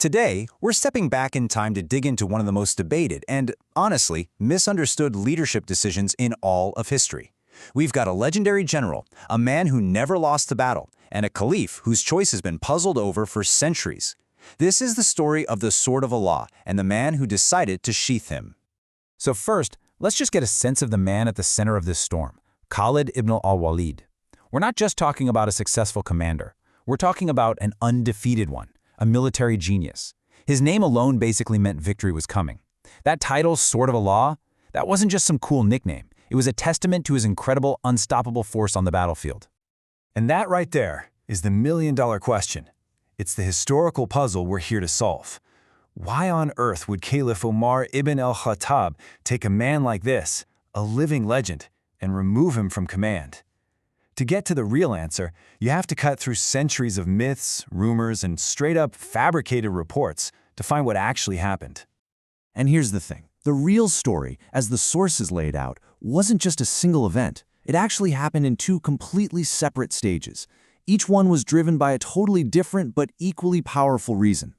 Today, we're stepping back in time to dig into one of the most debated and, honestly, misunderstood leadership decisions in all of history. We've got a legendary general, a man who never lost a battle, and a caliph whose choice has been puzzled over for centuries. This is the story of the Sword of Allah and the man who decided to sheath him. So first, let's just get a sense of the man at the center of this storm, Khalid ibn al-Waleed. We're not just talking about a successful commander. We're talking about an undefeated one, a military genius. His name alone basically meant victory was coming. That title, Sword of Allah, that wasn't just some cool nickname. It was a testament to his incredible, unstoppable force on the battlefield. And that right there is the million-dollar question. It's the historical puzzle we're here to solve. Why on earth would Caliph Umar ibn al-Khattab take a man like this, a living legend, and remove him from command? To get to the real answer, you have to cut through centuries of myths, rumors, and straight-up fabricated reports to find what actually happened. And here's the thing. The real story, as the sources laid out, wasn't just a single event. It actually happened in two completely separate stages. Each one was driven by a totally different but equally powerful reason.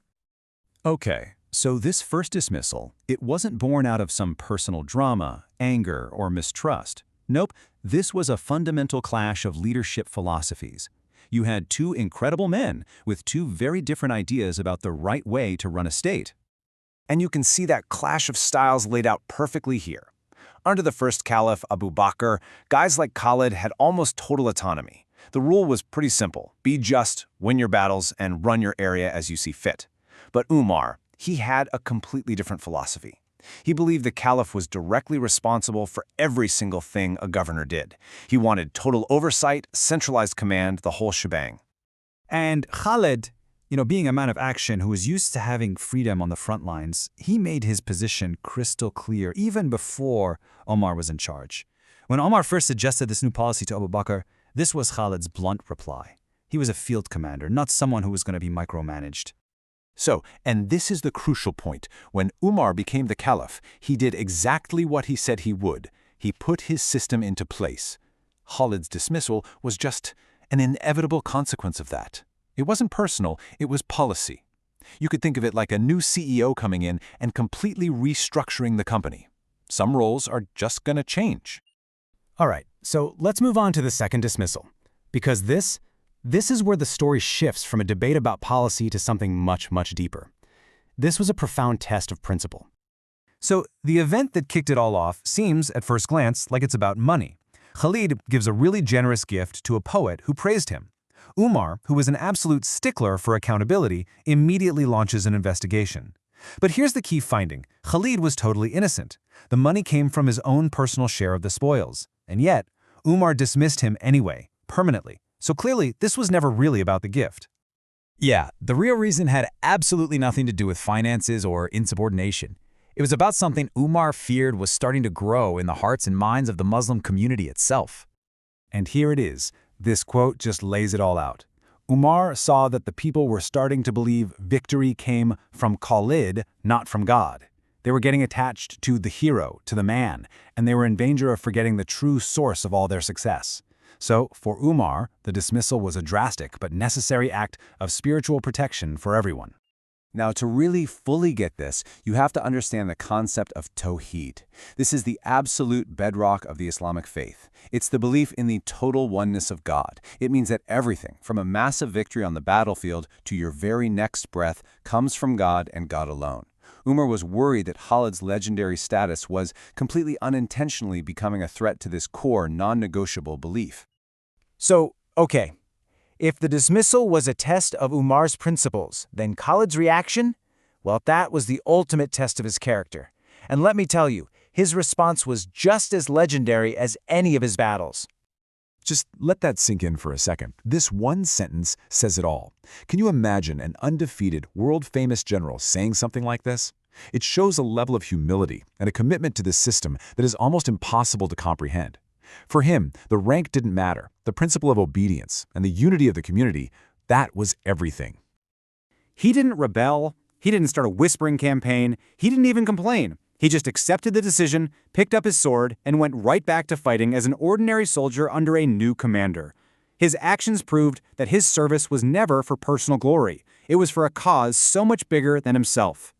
Okay, so this first dismissal, it wasn't born out of some personal drama, anger, or mistrust. Nope, this was a fundamental clash of leadership philosophies. You had two incredible men with two very different ideas about the right way to run a state. And you can see that clash of styles laid out perfectly here. Under the first caliph, Abu Bakr, guys like Khalid had almost total autonomy. The rule was pretty simple: be just, win your battles, and run your area as you see fit. But Umar, he had a completely different philosophy. He believed the caliph was directly responsible for every single thing a governor did. He wanted total oversight, centralized command, the whole shebang. And Khalid, being a man of action who was used to having freedom on the front lines, he made his position crystal clear even before Omar was in charge. When Omar first suggested this new policy to Abu Bakr, this was Khalid's blunt reply. He was a field commander, not someone who was going to be micromanaged. So, and this is the crucial point, when Umar became the caliph, he did exactly what he said he would. He put his system into place. Khalid's dismissal was just an inevitable consequence of that. It wasn't personal, it was policy. You could think of it like a new CEO coming in and completely restructuring the company. Some roles are just going to change. All right, so let's move on to the second dismissal, because this is where the story shifts from a debate about policy to something much, much deeper. This was a profound test of principle. So, the event that kicked it all off seems, at first glance, like it's about money. Khalid gives a really generous gift to a poet who praised him. Umar, who was an absolute stickler for accountability, immediately launches an investigation. But here's the key finding. Khalid was totally innocent. The money came from his own personal share of the spoils. And yet, Umar dismissed him anyway, permanently. So clearly, this was never really about the gift. Yeah, the real reason had absolutely nothing to do with finances or insubordination. It was about something Umar feared was starting to grow in the hearts and minds of the Muslim community itself. And here it is. This quote just lays it all out. Umar saw that the people were starting to believe victory came from Khalid, not from God. They were getting attached to the hero, to the man, and they were in danger of forgetting the true source of all their success. So, for Umar, the dismissal was a drastic but necessary act of spiritual protection for everyone. Now, to really fully get this, you have to understand the concept of Tawheed. This is the absolute bedrock of the Islamic faith. It's the belief in the total oneness of God. It means that everything, from a massive victory on the battlefield to your very next breath, comes from God and God alone. Umar was worried that Khalid's legendary status was completely unintentionally becoming a threat to this core, non-negotiable belief. So, okay, if the dismissal was a test of Umar's principles, then Khalid's reaction? Well, that was the ultimate test of his character. And let me tell you, his response was just as legendary as any of his battles. Just let that sink in for a second. This one sentence says it all. Can you imagine an undefeated, world-famous general saying something like this? It shows a level of humility and a commitment to the system that is almost impossible to comprehend. For him, the rank didn't matter. The principle of obedience and the unity of the community, that was everything. He didn't rebel. He didn't start a whispering campaign. He didn't even complain. He just accepted the decision, picked up his sword, and went right back to fighting as an ordinary soldier under a new commander. His actions proved that his service was never for personal glory. It was for a cause so much bigger than himself.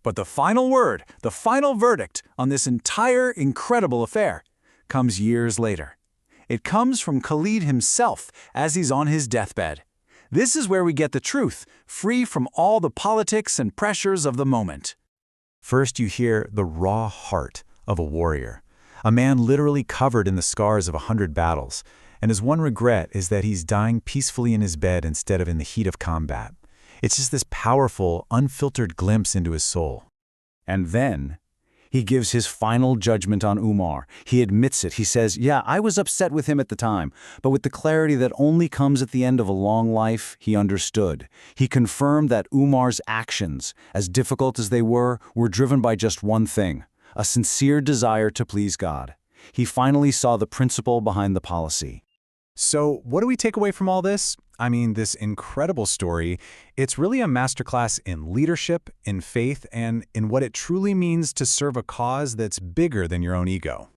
But the final word, the final verdict on this entire incredible affair comes years later. It comes from Khalid himself as he's on his deathbed. This is where we get the truth, free from all the politics and pressures of the moment. First, you hear the raw heart of a warrior, a man literally covered in the scars of 100 battles, and his one regret is that he's dying peacefully in his bed instead of in the heat of combat. It's just this powerful, unfiltered glimpse into his soul. And then he gives his final judgment on Umar. He admits it. He says, yeah, I was upset with him at the time, but with the clarity that only comes at the end of a long life, he understood. He confirmed that Umar's actions, as difficult as they were driven by just one thing, a sincere desire to please God. He finally saw the principle behind the policy. So what do we take away from all this? I mean, this incredible story, it's really a masterclass in leadership, in faith, and in what it truly means to serve a cause that's bigger than your own ego.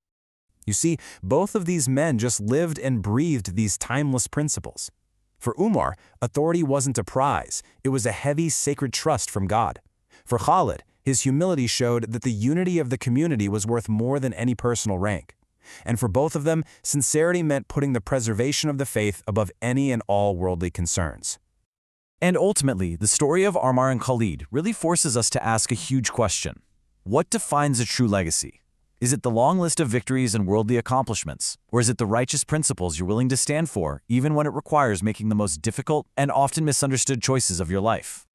You see, both of these men just lived and breathed these timeless principles. For Umar, authority wasn't a prize. It was a heavy, sacred trust from God. For Khalid, his humility showed that the unity of the community was worth more than any personal rank. And for both of them, sincerity meant putting the preservation of the faith above any and all worldly concerns. And ultimately, the story of Umar and Khalid really forces us to ask a huge question. What defines a true legacy? Is it the long list of victories and worldly accomplishments? Or is it the righteous principles you're willing to stand for, even when it requires making the most difficult and often misunderstood choices of your life?